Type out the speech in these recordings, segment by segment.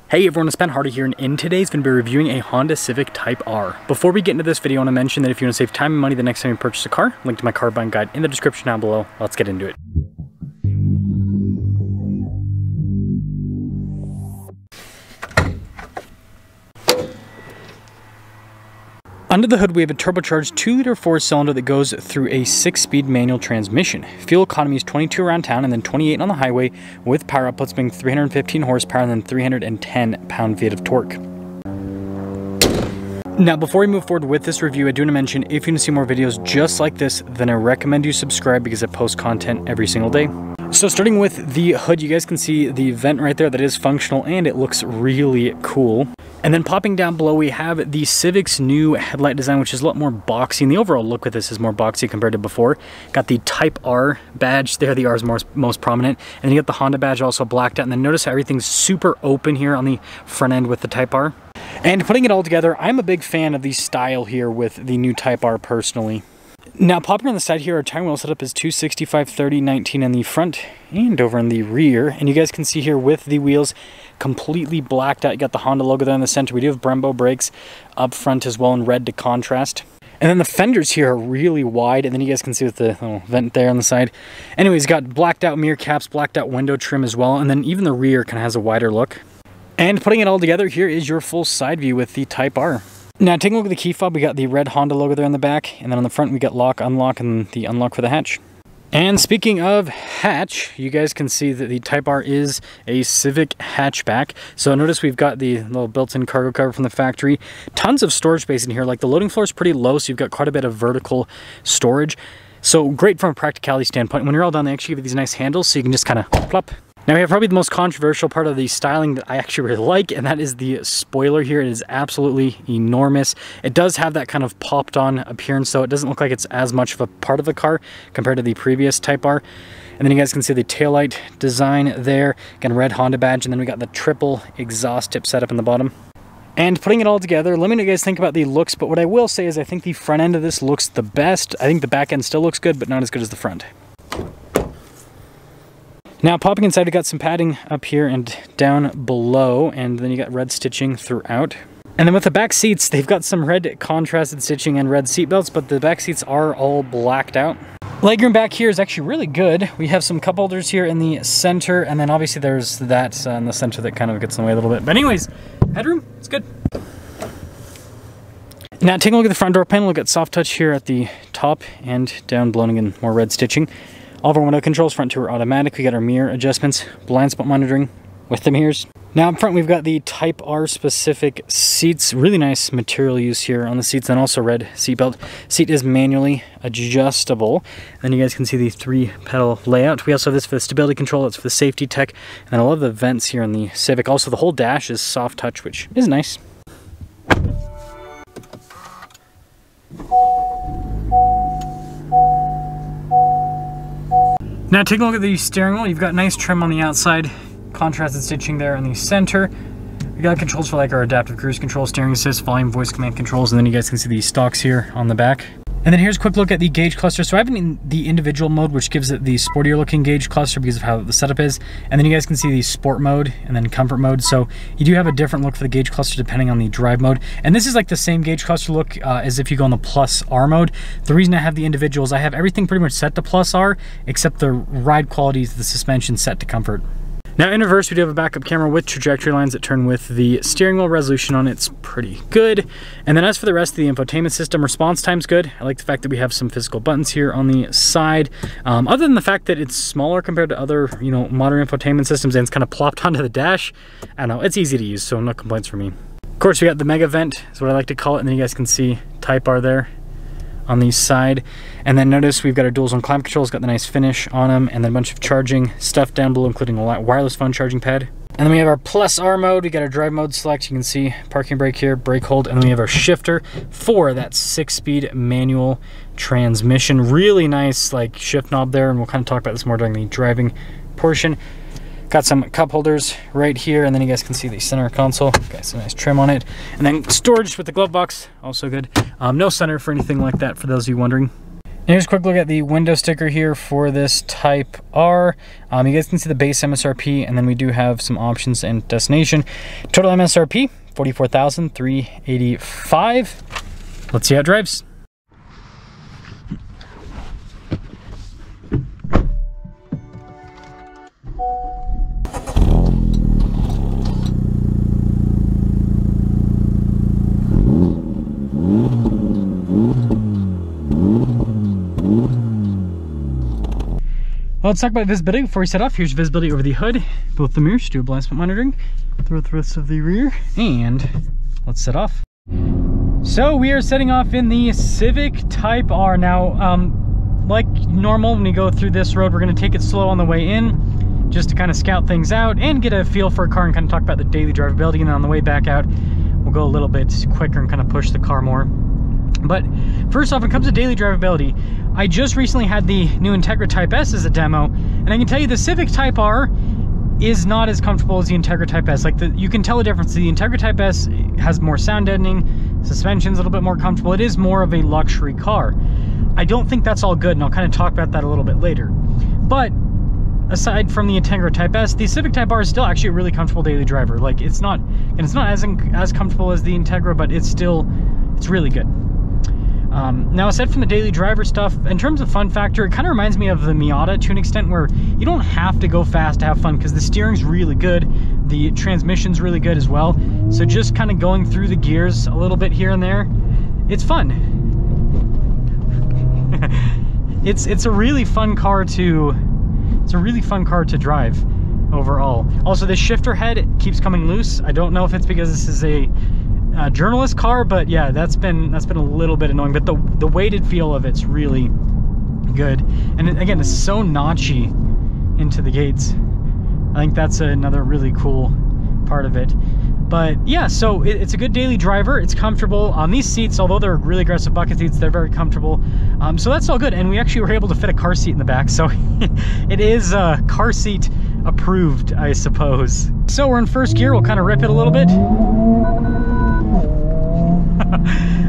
Hey everyone, it's Ben Hardy here, and in today's going to be reviewing a Honda Civic Type R. Before we get into this video, I want to mention that if you want to save time and money the next time you purchase a car, link to my car buying guide in the description down below. Let's get into it. Under the hood, we have a turbocharged 2-liter 4-cylinder that goes through a 6-speed manual transmission. Fuel economy is 22 around town and then 28 on the highway, with power outputs being 315 horsepower and then 310 pound-feet of torque. Now, before we move forward with this review, I do want to mention, if you want to see more videos just like this, then I recommend you subscribe because I post content every single day. So starting with the hood, you guys can see the vent right there that is functional and it looks really cool. And then popping down below, we have the Civic's new headlight design, which is a lot more boxy. And the overall look with this is more boxy compared to before. Got the Type R badge there. The R is most prominent. And then you got the Honda badge also blacked out. And then notice how everything's super open here on the front end with the Type R. And putting it all together, I'm a big fan of the style here with the new Type R personally. Now, popping on the side here, our tire wheel setup is 265, 30, 19 in the front and over in the rear. And you guys can see here with the wheels completely blacked out. You got the Honda logo there in the center. We do have Brembo brakes up front as well in red to contrast. And then the fenders here are really wide. And then you guys can see with the little vent there on the side. Anyways, got blacked out mirror caps, blacked out window trim as well. And then even the rear kind of has a wider look. And putting it all together, here is your full side view with the Type R. Now, taking a look at the key fob, we got the red Honda logo there on the back, and then on the front we got lock, unlock, and the unlock for the hatch. And speaking of hatch, you guys can see that the Type R is a Civic hatchback. So notice we've got the little built-in cargo cover from the factory. Tons of storage space in here. Like, the loading floor is pretty low, so you've got quite a bit of vertical storage. So great from a practicality standpoint. When you're all done, they actually give you these nice handles, so you can just kind of plop. Now we have probably the most controversial part of the styling that I actually really like, and that is the spoiler here. It is absolutely enormous. It does have that kind of popped on appearance, so it doesn't look like it's as much of a part of the car compared to the previous Type R. And then you guys can see the taillight design there. Again, red Honda badge, and then we got the triple exhaust tip setup in the bottom. And putting it all together, let me know what you guys think about the looks, but what I will say is I think the front end of this looks the best. I think the back end still looks good, but not as good as the front. Now, popping inside, we got some padding up here and down below, and then you got red stitching throughout. And then with the back seats, they've got some red contrasted stitching and red seat belts, but the back seats are all blacked out. Legroom back here is actually really good. We have some cup holders here in the center, and then obviously there's that in the center that kind of gets in the way a little bit. But anyways, headroom, it's good. Now, taking a look at the front door panel, we've got soft touch here at the top and down below, again, more red stitching. All of our window controls, front two are automatic. We got our mirror adjustments, blind spot monitoring with the mirrors. Now up front, we've got the Type R specific seats. Really nice material use here on the seats, and also red seat belt. Seat is manually adjustable. Then you guys can see the 3-pedal layout. We also have this for the stability control. It's for the safety tech. And I love the vents here on the Civic. Also, the whole dash is soft touch, which is nice. Now, taking a look at the steering wheel, you've got nice trim on the outside, contrasted stitching there in the center. We got controls for like our adaptive cruise control, steering assist, volume, voice command controls, and then you guys can see the stalks here on the back. And then here's a quick look at the gauge cluster. So I have it in the individual mode, which gives it the sportier looking gauge cluster because of how the setup is. And then you guys can see the sport mode and then comfort mode. So you do have a different look for the gauge cluster depending on the drive mode. And this is like the same gauge cluster look as if you go on the Plus R mode. The reason I have the individuals, I have everything pretty much set to Plus R, except the ride qualities, the suspension set to comfort. Now in reverse, we do have a backup camera with trajectory lines that turn with the steering wheel. Resolution on it's pretty good. And then as for the rest of the infotainment system, response time's good. I like the fact that we have some physical buttons here on the side. Other than the fact that it's smaller compared to other, modern infotainment systems, and it's kind of plopped onto the dash. I don't know, it's easy to use, so no complaints from me. Of course, we got the mega vent, is what I like to call it, and then you guys can see Type R there on the side. And then notice we've got our dual zone climate controls, got the nice finish on them, and then a bunch of charging stuff down below, including a wireless phone charging pad. And then we have our Plus R mode. We got our drive mode select. You can see parking brake here, brake hold, and then we have our shifter for that 6-speed manual transmission. Really nice like shift knob there, and we'll kind of talk about this more during the driving portion. Got some cup holders right here, and then you guys can see the center console. Got some nice trim on it. And then storage with the glove box, also good. No center for anything like that for those of you wondering. Here's a quick look at the window sticker here for this Type R. You guys can see the base MSRP, and then we do have some options and destination. Total MSRP, $44,385. Let's see how it drives. Well, let's talk about visibility before we set off. Here's visibility over the hood, both the mirrors, do a blind spot monitoring throughout the rest of the rear, and let's set off. So we are setting off in the Civic Type R. Now, like normal, when we go through this road, we're going to take it slow on the way in, just to kind of scout things out and get a feel for a car and kind of talk about the daily drivability, and then on the way back out, we'll go a little bit quicker and kind of push the car more. But first off, when it comes to daily drivability, I just recently had the new Integra Type S as a demo, and I can tell you the Civic Type R is not as comfortable as the Integra Type S. Like, you can tell the difference. The Integra Type S has more sound deadening, suspension's a little bit more comfortable. It is more of a luxury car. I don't think that's all good, and I'll kind of talk about that a little bit later. But aside from the Integra Type S, the Civic Type R is still actually a really comfortable daily driver. Like, it's not as comfortable as the Integra, but it's really good. Now, aside from the daily driver stuff, in terms of fun factor, it kind of reminds me of the Miata to an extent, where you don't have to go fast to have fun, because the steering's really good, the transmission's really good as well. So just kind of going through the gears a little bit here and there, it's fun. It's a really fun car to drive overall. Also, the shifter head keeps coming loose. I don't know if it's because this is a journalist car, but yeah, that's been a little bit annoying, but the weighted feel of it's really good. And again, it's so notchy into the gates. I think that's another really cool part of it. But yeah, so it's a good daily driver. It's comfortable. These seats, although they're really aggressive bucket seats, they're very comfortable. So that's all good. And we actually were able to fit a car seat in the back, so it is car seat approved, I suppose. So we're in first gear. We'll kind of rip it a little bit.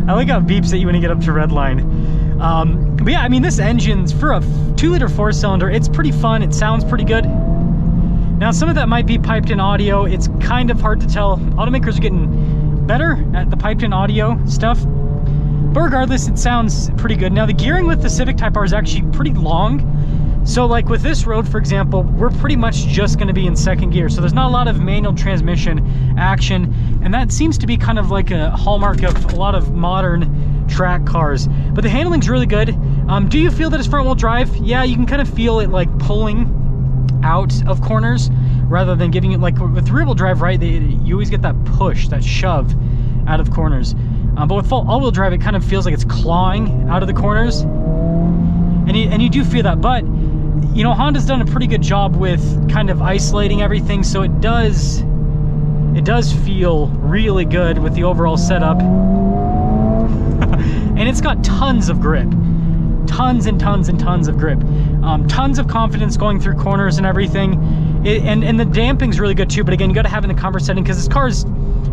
I like how it beeps at you when you get up to red line. But yeah, I mean, this engine's for a 2-liter 4-cylinder. It's pretty fun. It sounds pretty good. Now, some of that might be piped in audio. It's kind of hard to tell. Automakers are getting better at the piped in audio stuff, but regardless, it sounds pretty good. Now, the gearing with the Civic Type R is actually pretty long. So like with this road, for example, we're pretty much just going to be in second gear. So there's not a lot of manual transmission action. And that seems to be kind of like a hallmark of a lot of modern track cars. But the handling's really good. Do you feel that it's front wheel drive? Yeah, you can kind of feel it like pulling out of corners rather than giving it, like with rear wheel drive, right? You always get that push, that shove out of corners. But with all-wheel drive, it kind of feels like it's clawing out of the corners. And you do feel that, but you know, Honda's done a pretty good job with kind of isolating everything, so it does feel really good with the overall setup. And it's got tons of grip. Tons and tons and tons of grip. Tons of confidence going through corners and everything. And the damping's really good too, but again, you gotta have it in the comfort setting, because this car's,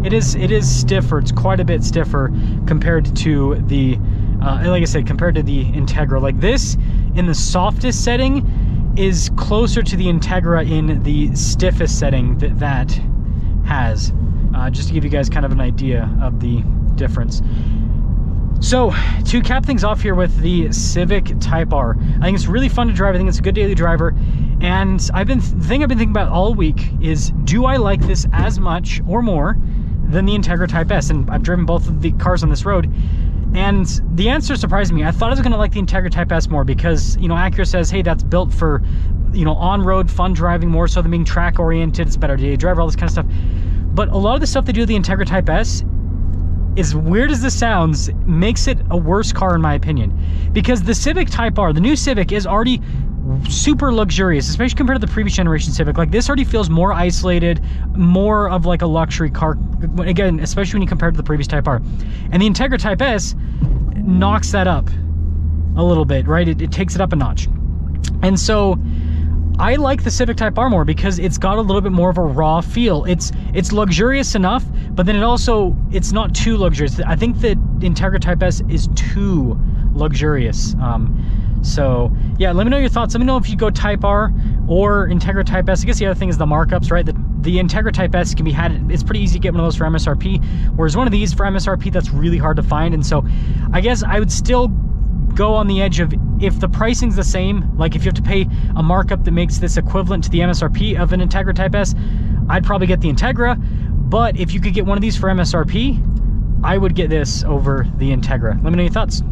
it is stiffer. It's quite a bit stiffer compared to the, like I said, compared to the Integra. Like this, in the softest setting, is closer to the Integra in the stiffest setting that has. Just to give you guys kind of an idea of the difference. So, to cap things off here with the Civic Type R, I think it's really fun to drive. I think it's a good daily driver. And the thing I've been thinking about all week is, do I like this as much or more than the Integra Type S? And I've driven both of the cars on this road, and the answer surprised me. I thought I was going to like the Integra Type S more because, you know, Acura says, hey, that's built for, you know, on-road fun driving more so than being track-oriented. It's a better daily driver, all this kind of stuff. But a lot of the stuff they do with the Integra Type S, as weird as this sounds, makes it a worse car in my opinion. Because the Civic Type R, the new Civic, is already super luxurious, especially compared to the previous generation Civic. Like, this already feels more isolated, more of like a luxury car, again, especially when you compare it to the previous Type R. And the Integra Type S knocks that up a little bit, right? It takes it up a notch. And so I like the Civic Type R more because it's got a little bit more of a raw feel. It's luxurious enough, but then it's not too luxurious. I think that Integra Type S is too luxurious. So yeah, let me know your thoughts. Let me know if you go Type R or Integra Type S. I guess the other thing is the markups, right? The Integra Type S can be had, it's pretty easy to get one of those for MSRP, whereas one of these for MSRP, that's really hard to find. And so I guess I would still go on the edge of, if the pricing's the same, like if you have to pay a markup that makes this equivalent to the MSRP of an Integra Type S, I'd probably get the Integra. But if you could get one of these for MSRP, I would get this over the Integra. Let me know your thoughts.